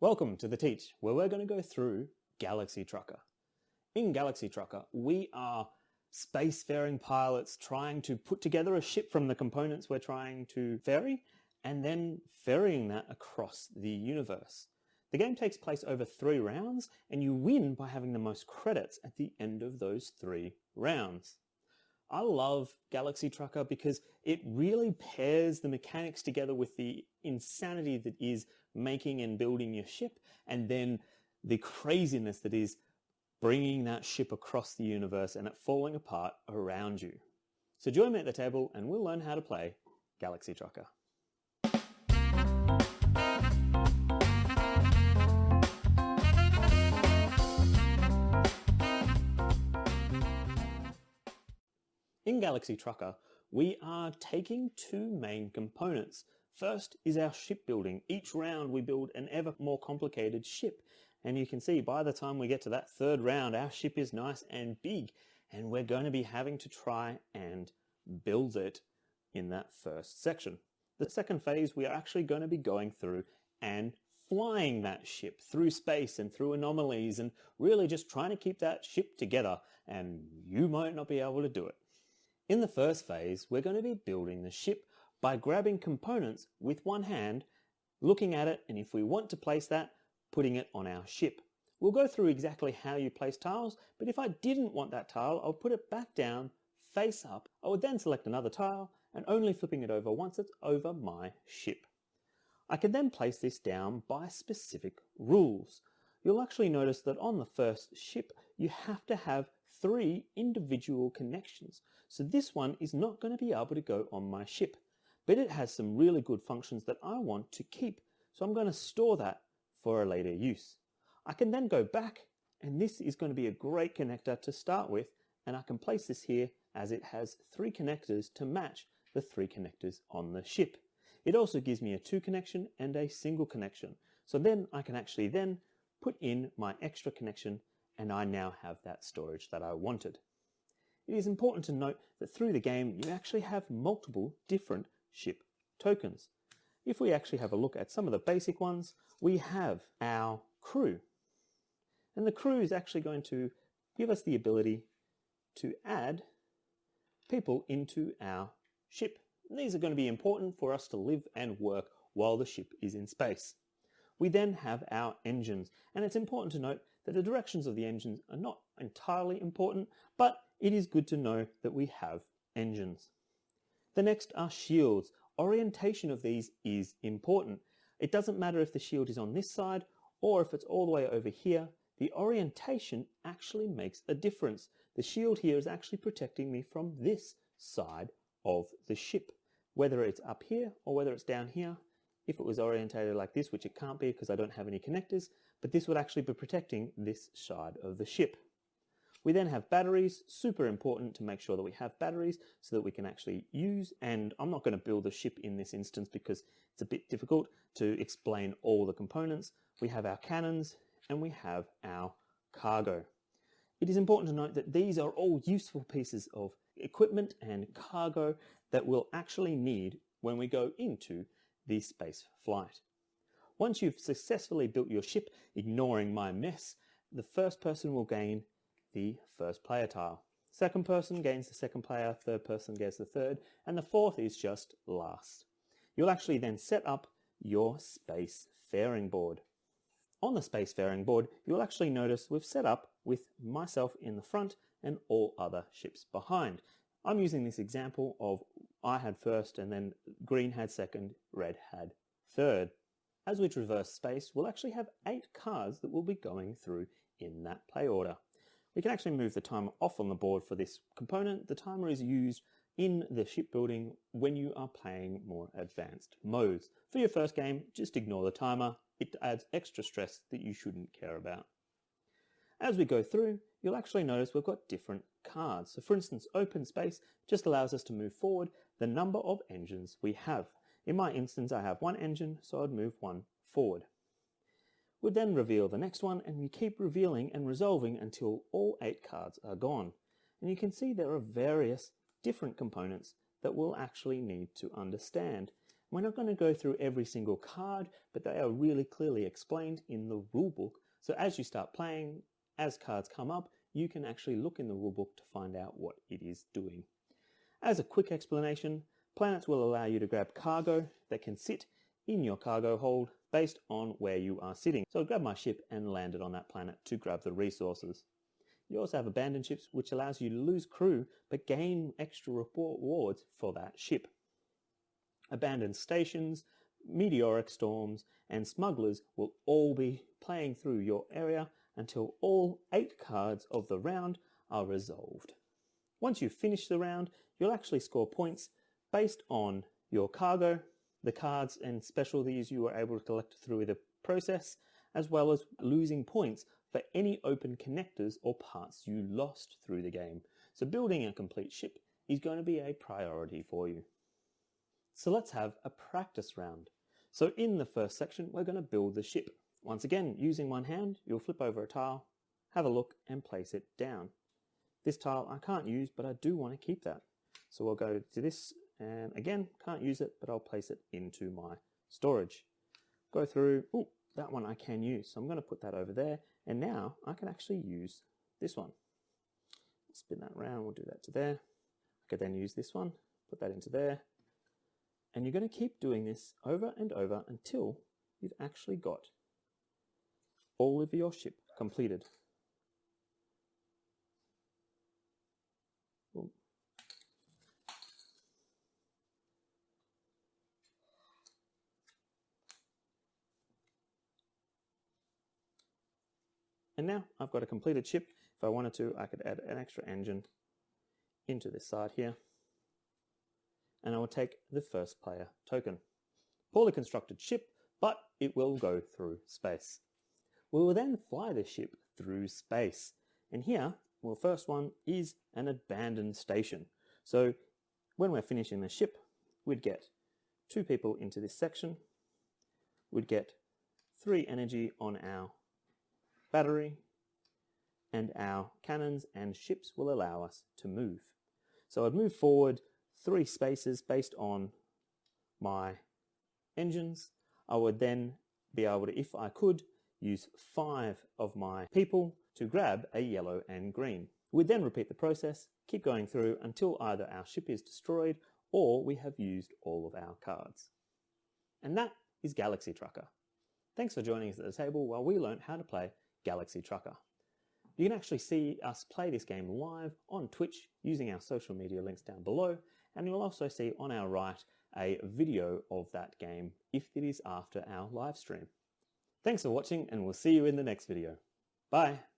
Welcome to The Teach, where we're going to go through Galaxy Trucker. In Galaxy Trucker, we are spacefaring pilots trying to put together a ship from the components we're trying to ferry, and then ferrying that across the universe. The game takes place over 3 rounds, and you win by having the most credits at the end of those 3 rounds. I love Galaxy Trucker because it really pairs the mechanics together with the insanity that is making and building your ship, and then the craziness that is bringing that ship across the universe and it falling apart around you. So join me at the table and we'll learn how to play Galaxy Trucker. In Galaxy Trucker, we are taking 2 main components. First is our shipbuilding. Each round we build an ever more complicated ship. And you can see by the time we get to that 3rd round, our ship is nice and big. And we're going to be having to try and build it in that first section. The second phase, we are actually going to be going through and flying that ship through space and through anomalies and really just trying to keep that ship together. And you might not be able to do it. In the first phase, we're going to be building the ship by grabbing components with one hand, looking at it, and if we want to place that, putting it on our ship. We'll go through exactly how you place tiles, but if I didn't want that tile, I'll put it back down, face up. I would then select another tile and only flipping it over once it's over my ship. I can then place this down by specific rules. You'll actually notice that on the first ship, you have to have 3 individual connections. So this one is not going to be able to go on my ship, but it has some really good functions that I want to keep. So I'm going to store that for a later use. I can then go back, and this is going to be a great connector to start with, and I can place this here as it has 3 connectors to match the 3 connectors on the ship. It also gives me a 2 connection and a single connection. So then I can actually then put in my extra connection, and I now have that storage that I wanted. It is important to note that through the game you actually have multiple different ship tokens. If we actually have a look at some of the basic ones, we have our crew. And the crew is actually going to give us the ability to add people into our ship. And these are going to be important for us to live and work while the ship is in space. We then have our engines, and it's important to note that the directions of the engines are not entirely important, but it is good to know that we have engines. The next are shields. Orientation of these is important. It doesn't matter if the shield is on this side or if it's all the way over here. The orientation actually makes a difference. The shield here is actually protecting me from this side of the ship. Whether it's up here or whether it's down here, if it was orientated like this, which it can't be because I don't have any connectors, but this would actually be protecting this side of the ship. We then have batteries, super important to make sure that we have batteries so that we can actually use, and I'm not going to build a ship in this instance because it's a bit difficult to explain all the components. We have our cannons and we have our cargo. It is important to note that these are all useful pieces of equipment and cargo that we'll actually need when we go into the space flight. Once you've successfully built your ship, ignoring my mess, the first person will gain the first player tile. Second person gains the second player, third person gets the third, and the fourth is just last. You'll actually then set up your space faring board. On the space faring board, you'll actually notice we've set up with myself in the front and all other ships behind. I'm using this example of I had first and then green had second, red had third. As we traverse space, we'll actually have 8 cards that we'll be going through in that play order. We can actually move the timer off on the board for this component. The timer is used in the shipbuilding when you are playing more advanced modes. For your first game, just ignore the timer. It adds extra stress that you shouldn't care about. As we go through, you'll actually notice we've got different cards. So for instance, open space just allows us to move forward the number of engines we have. In my instance, I have 1 engine, so I'd move 1 forward. We'd then reveal the next one, and we keep revealing and resolving until all 8 cards are gone. And you can see there are various different components that we'll actually need to understand. We're not going to go through every single card, but they are really clearly explained in the rulebook. So as you start playing, as cards come up, you can actually look in the rulebook to find out what it is doing. As a quick explanation, planets will allow you to grab cargo that can sit in your cargo hold based on where you are sitting. So I grabbed my ship and landed on that planet to grab the resources. You also have abandoned ships, which allows you to lose crew but gain extra rewards for that ship. Abandoned stations, meteoric storms, and smugglers will all be playing through your area until all 8 cards of the round are resolved. Once you've finished the round, you'll actually score points based on your cargo, the cards and specialties you were able to collect through the process, as well as losing points for any open connectors or parts you lost through the game. So building a complete ship is going to be a priority for you. So let's have a practice round. So in the first section, we're going to build the ship. Once again, using one hand, you'll flip over a tile, have a look and place it down. This tile I can't use, but I do want to keep that. So we'll go to this, and again, can't use it, but I'll place it into my storage. Go through, that one I can use, so I'm going to put that over there, and now I can actually use this one. Spin that round, we'll do that to there. I could then use this one, put that into there, and you're going to keep doing this over and over until you've actually got all of your ship completed. And now I've got a completed ship. If I wanted to, I could add an extra engine into this side here. And I will take the first player token. Poorly constructed ship, but it will go through space. We will then fly the ship through space. And here, well, first one is an abandoned station. So when we're finishing the ship, we'd get 2 people into this section. We'd get 3 energy on our battery, and our cannons and ships will allow us to move. So I'd move forward 3 spaces based on my engines. I would then be able to, if I could, use 5 of my people to grab a yellow and green. We'd then repeat the process, keep going through until either our ship is destroyed or we have used all of our cards. And that is Galaxy Trucker. Thanks for joining us at the table while we learn how to play Galaxy Trucker. You can actually see us play this game live on Twitch using our social media links down below, and you'll also see on our right a video of that game if it is after our live stream. Thanks for watching, and we'll see you in the next video. Bye!